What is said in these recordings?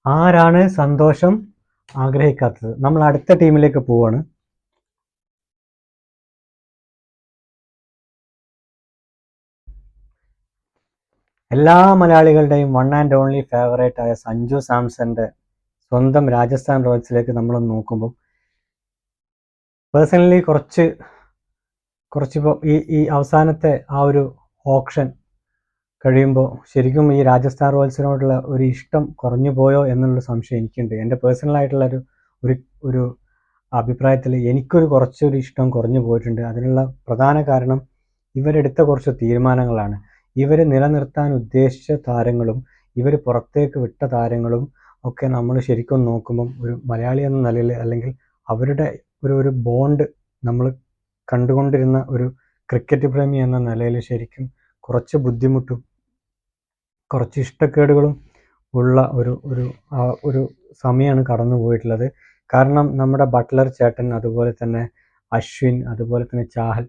ആരാണ് സന്തോഷം ആഗ്രഹിക്കാത്തത്? നമ്മൾ അടുത്ത ടീമിലേക്ക് പോവാണ്. എല്ലാ മലയാളികളുടെയും വൺ ആൻഡ് ഓൺലി ഫേവറേറ്റ് ആയ സഞ്ജു സാംസന്റെ സ്വന്തം രാജസ്ഥാൻ റോയൽസിലേക്ക് നമ്മൾ നോക്കുമ്പോൾ പേഴ്സണലി കുറച്ചിപ്പോൾ ഈ അവസാനത്തെ ആ ഒരു ഓപ്ഷൻ കഴിയുമ്പോൾ ശരിക്കും ഈ രാജസ്ഥാൻ റോയൽസിനോടുള്ള ഒരു ഇഷ്ടം കുറഞ്ഞു പോയോ എന്നുള്ള സംശയം എനിക്കുണ്ട്. എൻ്റെ പേഴ്സണലായിട്ടുള്ള ഒരു ഒരു അഭിപ്രായത്തിൽ എനിക്കൊരു കുറച്ചൊരു ഇഷ്ടം കുറഞ്ഞു പോയിട്ടുണ്ട്. അതിനുള്ള പ്രധാന കാരണം ഇവരെടുത്ത കുറച്ച് തീരുമാനങ്ങളാണ്. ഇവർ നിലനിർത്താൻ ഉദ്ദേശിച്ച താരങ്ങളും ഇവർ പുറത്തേക്ക് വിട്ട താരങ്ങളും ഒക്കെ നമ്മൾ ശരിക്കും നോക്കുമ്പം ഒരു മലയാളി എന്ന നിലയിൽ അല്ലെങ്കിൽ അവരുടെ ഒരു ബോണ്ട് നമ്മൾ കണ്ടുകൊണ്ടിരുന്ന ഒരു ക്രിക്കറ്റ് പ്രേമി എന്ന നിലയിൽ ശരിക്കും കുറച്ച് ബുദ്ധിമുട്ടും കുറച്ച് ഇഷ്ടക്കേടുകളും ഉള്ള ഒരു സമയമാണ് കടന്നു പോയിട്ടുള്ളത്. കാരണം നമ്മുടെ ബട്ട്ലർ ചേട്ടൻ, അതുപോലെ തന്നെ അശ്വിൻ, അതുപോലെ തന്നെ ചാഹൽ,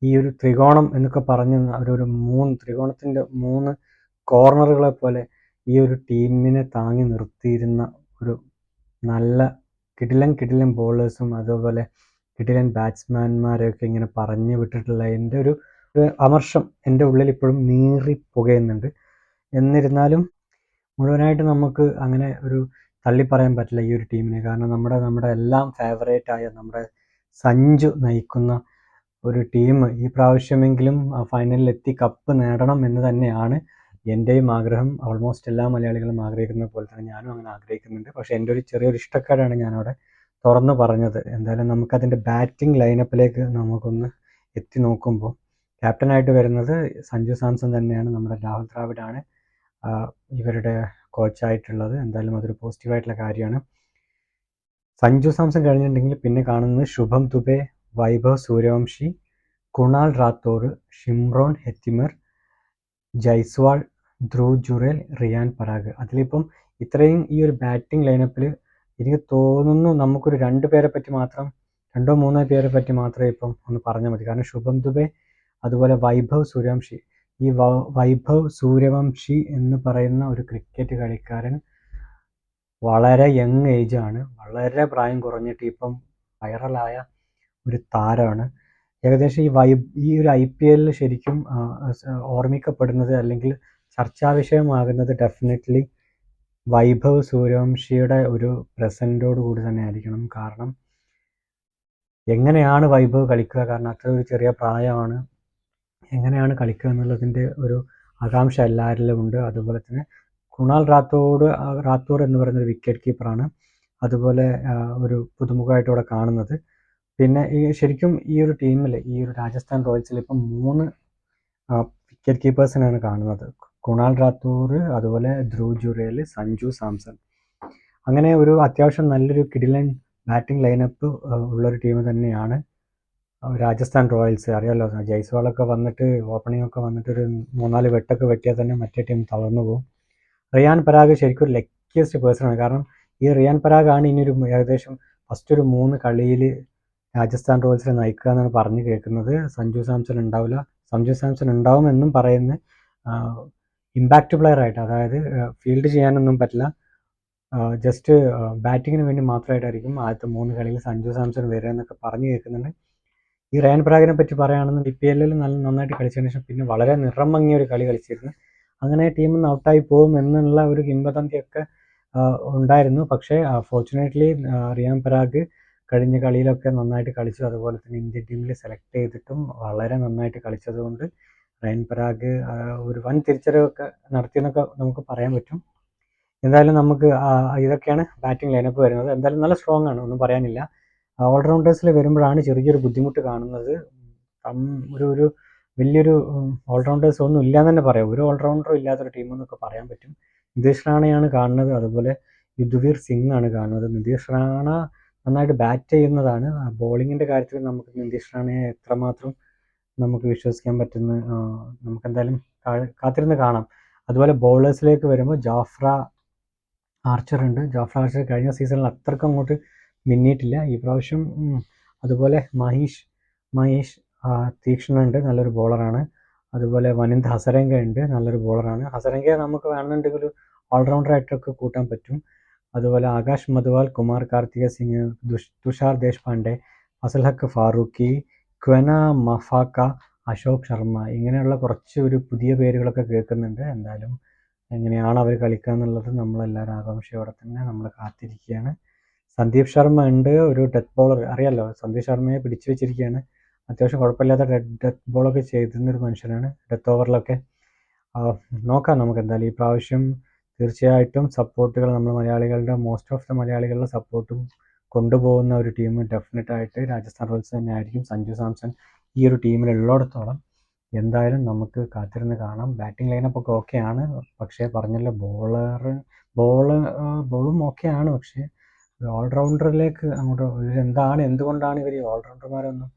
ഈ ഒരു ത്രികോണം എന്നൊക്കെ പറഞ്ഞ് ത്രികോണത്തിൻ്റെ 3 കോർണറുകളെ പോലെ ഈ ഒരു ടീമിനെ താങ്ങി നിർത്തിയിരുന്ന ഒരു നല്ല കിടിലൻ ബോളേഴ്സും അതുപോലെ കിടിലൻ ബാറ്റ്സ്മാൻമാരെയൊക്കെ ഇങ്ങനെ പറഞ്ഞു വിട്ടിട്ടുള്ള എൻ്റെ ഒരു അമർഷം എൻ്റെ ഉള്ളിൽ ഇപ്പോഴും നീറിപ്പുകയുന്നുണ്ട്. എന്നിരുന്നാലും മുഴുവനായിട്ട് നമുക്ക് അങ്ങനെ ഒരു തള്ളിപ്പറയാൻ പറ്റില്ല ഈ ഒരു ടീമിനെ. കാരണം നമ്മുടെ എല്ലാം ഫേവറേറ്റ് ആയ നമ്മുടെ സഞ്ജു നയിക്കുന്ന ഒരു ടീം ഈ പ്രാവശ്യമെങ്കിലും ഫൈനലിൽ എത്തി കപ്പ് നേടണം എന്ന് തന്നെയാണ് എൻ്റെയും ആഗ്രഹം. ഓൾമോസ്റ്റ് എല്ലാ മലയാളികളും ആഗ്രഹിക്കുന്ന പോലെ തന്നെ ഞാനും അങ്ങനെ ആഗ്രഹിക്കുന്നുണ്ട്. പക്ഷേ എൻ്റെ ഒരു ചെറിയൊരു ഇഷ്ടക്കേടാണ് ഞാനവിടെ തുറന്നു പറഞ്ഞത്. എന്തായാലും നമുക്കതിൻ്റെ ബാറ്റിംഗ് ലൈനപ്പിലേക്ക് നമുക്കൊന്ന് എത്തി നോക്കുമ്പോൾ ക്യാപ്റ്റനായിട്ട് വരുന്നത് സഞ്ജു സാംസൺ തന്നെയാണ്. നമ്മുടെ രാഹുൽ ദ്രാവിഡാണ് ഇവരുടെ കോച്ചായിട്ടുള്ളത്. എന്തായാലും അതൊരു പോസിറ്റീവായിട്ടുള്ള കാര്യമാണ്. സഞ്ജു സാംസൺ കഴിഞ്ഞിട്ടുണ്ടെങ്കിൽ പിന്നെ കാണുന്നത് ശുഭം ദുബെ, വൈഭവ് സൂര്യവംശി, കുണാൽ റാത്തോർ, ഷിംറോൺ ഹെറ്റിമർ, ജയ്സ്വാൾ, ധ്രുവ് ജുറേൽ, റിയാൻ പരാഗ്. അതിലിപ്പം ഇത്രയും ഈ ഒരു ബാറ്റിംഗ് ലൈനപ്പിൽ എനിക്ക് തോന്നുന്നു നമുക്കൊരു 2 പേരെ പറ്റി മാത്രം 2-3 പേരെ പറ്റി മാത്രമേ ഇപ്പം ഒന്ന് പറഞ്ഞാൽ മതി. കാരണം ശുഭം ദുബെ അതുപോലെ വൈഭവ് സൂര്യവംശി, ഈ വൈഭവ് സൂര്യവംശി എന്ന് പറയുന്ന ഒരു ക്രിക്കറ്റ് കളിക്കാരൻ വളരെ യങ് ഏജാണ്, വളരെ പ്രായം കുറഞ്ഞിട്ട് ഇപ്പം വൈറലായ ഒരു താരമാണ്. ഏകദേശം ഈ ഒരു IPL ശരിക്കും ഓർമ്മിക്കപ്പെടുന്നത് അല്ലെങ്കിൽ ചർച്ചാ വിഷയമാകുന്നത് ഡെഫിനറ്റ്ലി വൈഭവ് സൂര്യവംശിയുടെ ഒരു പ്രസൻറ്റോട് കൂടി തന്നെ ആയിരിക്കണം. കാരണം എങ്ങനെയാണ് വൈഭവ് കളിക്കുക, കാരണം അത്ര ഒരു ചെറിയ പ്രായമാണ്, എങ്ങനെയാണ് കളിക്കുക എന്നുള്ളതിൻ്റെ ഒരു ആകാംക്ഷ എല്ലാവരിലും ഉണ്ട്. അതുപോലെ തന്നെ കുണാൽ റാത്തോർ എന്ന് പറയുന്ന ഒരു വിക്കറ്റ് കീപ്പറാണ് അതുപോലെ ഒരു പുതുമുഖമായിട്ട് ഇവിടെ കാണുന്നത്. പിന്നെ ശരിക്കും ഈ ഒരു ടീമിൽ, ഈ ഒരു രാജസ്ഥാൻ റോയൽസിൽ ഇപ്പം 3 വിക്കറ്റ് കീപ്പേഴ്സിനാണ് കാണുന്നത്. കുണാൽ റാത്തോർ, അതുപോലെ ധ്രുവ് ജുറേൽ, സഞ്ജു സാംസൺ. അങ്ങനെ ഒരു അത്യാവശ്യം നല്ലൊരു കിടിലൻ ബാറ്റിംഗ് ലൈനപ്പ് ഉള്ളൊരു ടീം തന്നെയാണ് രാജസ്ഥാൻ റോയൽസ്. അറിയാമല്ലോ, ജയ്സ്വാളൊക്കെ വന്നിട്ട് ഓപ്പണിംഗ് ഒക്കെ വന്നിട്ട് ഒരു 3-4 വെട്ടൊക്കെ വെട്ടിയാൽ തന്നെ മറ്റേ ടീം തളർന്നു പോകും. റിയാൻ പരാഗ് ശരിക്കും ഒരു ലക്കിയസ്റ്റ് പേഴ്സണാണ്. കാരണം ഈ റിയാൻ പരാഗാണ് ഇനിയൊരു ഏകദേശം ഫസ്റ്റ് ഒരു 3 കളിയിൽ രാജസ്ഥാൻ റോയൽസിനെ നയിക്കുക എന്നാണ് പറഞ്ഞു കേൾക്കുന്നത്. സഞ്ജു സാംസൺ ഉണ്ടാവില്ല. സഞ്ജു സാംസൺ ഉണ്ടാവുമെന്നും പറയുന്നത് ഇമ്പാക്റ്റ് പ്ലെയർ ആയിട്ട്, അതായത് ഫീൽഡ് ചെയ്യാനൊന്നും പറ്റില്ല, ജസ്റ്റ് ബാറ്റിങ്ങിന് വേണ്ടി മാത്രമായിട്ടായിരിക്കും ആദ്യത്തെ 3 കളിയിൽ സഞ്ജു സാംസൺ വരിക എന്നൊക്കെ പറഞ്ഞു കേൾക്കുന്നുണ്ട്. ഈ റിയാൻ പരാഗിനെ പറ്റി പറയുകയാണെന്നുണ്ടെങ്കിൽ IPL നന്നായിട്ട് കളിച്ചതിന് ശേഷം പിന്നെ വളരെ നിറം മങ്ങിയ ഒരു കളി കളിച്ചിരുന്നു. അങ്ങനെ ടീമിൽ നിന്ന് ഔട്ടായി പോകും എന്നുള്ള ഒരു കിംവദന്തിയൊക്കെ ഉണ്ടായിരുന്നു. പക്ഷേ ഫോർച്ചുനേറ്റ്ലി റിയാൻ പരാഗ് കഴിഞ്ഞ കളിയിലൊക്കെ നന്നായിട്ട് കളിച്ചു. അതുപോലെ തന്നെ ഇന്ത്യൻ ടീമിൽ സെലക്ട് ചെയ്തിട്ടും വളരെ നന്നായിട്ട് കളിച്ചതുകൊണ്ട് റിയാൻ പരാഗ് ഒരു വൻ തിരിച്ചറിവൊക്കെ നടത്തിയെന്നൊക്കെ നമുക്ക് പറയാൻ പറ്റും. എന്തായാലും നമുക്ക് ഇതൊക്കെയാണ് ബാറ്റിംഗ് ലൈനപ്പ് വരുന്നത്. എന്തായാലും നല്ല സ്ട്രോങ് ആണ്, ഒന്നും പറയാനില്ല. ഓൾറൗണ്ടേഴ്സിൽ വരുമ്പോഴാണ് ചെറിയൊരു ബുദ്ധിമുട്ട് കാണുന്നത്. ഒരു വലിയൊരു ഓൾറൗണ്ടേഴ്സ് ഒന്നും ഇല്ലാന്ന് തന്നെ പറയാം. ഒരു ഓൾറൗണ്ടറും ഇല്ലാത്തൊരു ടീമെന്നൊക്കെ പറയാൻ പറ്റും. നിതീഷ് റാണയാണ് കാണുന്നത്, അതുപോലെ യുദ്വീർ സിംഗ് ആണ് കാണുന്നത്. നിതീഷ് റാണ നന്നായിട്ട് ബാറ്റ് ചെയ്യുന്നതാണ്. ബോളിങ്ങിൻ്റെ കാര്യത്തിൽ നമുക്ക് നിതീഷ് റാണയെ എത്രമാത്രം നമുക്ക് വിശ്വസിക്കാൻ പറ്റുന്ന നമുക്കെന്തായാലും കാത്തിരുന്ന് കാണാം. അതുപോലെ ബോളേഴ്സിലേക്ക് വരുമ്പോൾ ജോഫ്ര ആർച്ചർ ഉണ്ട്. ജോഫ്ര ആർച്ചർ കഴിഞ്ഞ സീസണിൽ അത്രയ്ക്ക് അങ്ങോട്ട് മിന്നിയിട്ടില്ല, ഈ പ്രാവശ്യം. അതുപോലെ മഹീഷ് തീക്ഷ്ണ ഉണ്ട്, നല്ലൊരു ബോളറാണ്. അതുപോലെ വനിന്ദ് ഹസരംഗ ഉണ്ട്, നല്ലൊരു ബോളറാണ്. ഹസരംഗയെ നമുക്ക് വേണമെന്നുണ്ടെങ്കിൽ ഒരു ഓൾറൗണ്ടറായിട്ടൊക്കെ കൂട്ടാൻ പറ്റും. അതുപോലെ ആകാശ് മധുവാൽ, കുമാർ കാർത്തിക സിംഗ്, തുഷാർ ദേശ്പാണ്ഡെ, ഫസൽ ഹക്ക് ഫാറൂഖി, ക്വന മഫാക്ക, അശോക് ശർമ്മ, ഇങ്ങനെയുള്ള കുറച്ച് ഒരു പുതിയ പേരുകളൊക്കെ കേൾക്കുന്നുണ്ട്. എന്തായാലും എങ്ങനെയാണ് അവർ കളിക്കുക എന്നുള്ളത് നമ്മളെല്ലാവരും ആകാംക്ഷയോടെ തന്നെ നമ്മൾ കാത്തിരിക്കുകയാണ്. സന്ദീപ് ശർമ്മ ഉണ്ട്, ഒരു ഡെത്ത് ബോളർ, അറിയാലോ സന്ദീപ് ശർമ്മയെ പിടിച്ചു വെച്ചിരിക്കുകയാണ്. അത്യാവശ്യം കുഴപ്പമില്ലാത്ത ഡെത്ത് ബോളൊക്കെ ചെയ്തിരുന്നൊരു മനുഷ്യനാണ് ഡെത്ത് ഓവറിലൊക്കെ. നോക്കാം നമുക്ക് എന്തായാലും ഈ പ്രാവശ്യം തീർച്ചയായിട്ടും സപ്പോർട്ടുകൾ നമ്മൾ മലയാളികളുടെ മോസ്റ്റ് ഓഫ് ദ മലയാളികളുടെ സപ്പോർട്ടും കൊണ്ടുപോകുന്ന ഒരു ടീം ഡെഫിനറ്റായിട്ട് രാജസ്ഥാൻ റോയൽസ് തന്നെ ആയിരിക്കും. സഞ്ജു സാംസൺ ഈ ഒരു ടീമിലുള്ളിടത്തോളം എന്തായാലും നമുക്ക് കാത്തിരുന്ന് കാണാം. ബാറ്റിംഗ് ലൈനപ്പൊക്കെ ഓക്കെയാണ്, പക്ഷേ പറഞ്ഞല്ലോ ബോളും ഓക്കെയാണ്. പക്ഷേ ഓൾറൗണ്ടറിലേക്ക് അങ്ങോട്ട് എന്തുകൊണ്ടാണ് ഇവർ ഈ ഓൾറൗണ്ടർമാരൊന്നും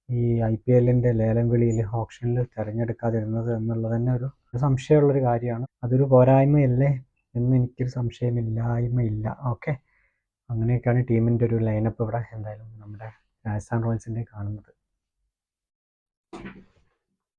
ഈ IPL-ൻ്റെ ലേലം വിളിയിൽ ഓപ്ഷനിൽ തിരഞ്ഞെടുക്കാതിരുന്നത് എന്നുള്ളത് തന്നെ ഒരു സംശയമുള്ളൊരു കാര്യമാണ്. അതൊരു പോരായ്മയല്ലേ എന്ന് എനിക്കൊരു സംശയമില്ലായ്മയില്ല. ഓക്കെ, അങ്ങനെയൊക്കെയാണ് ടീമിൻ്റെ ഒരു ലൈനപ്പ് ഇവിടെ എന്തായാലും നമ്മുടെ രാജസ്ഥാൻ റോയൽസിൻ്റെ കാണുന്നത്.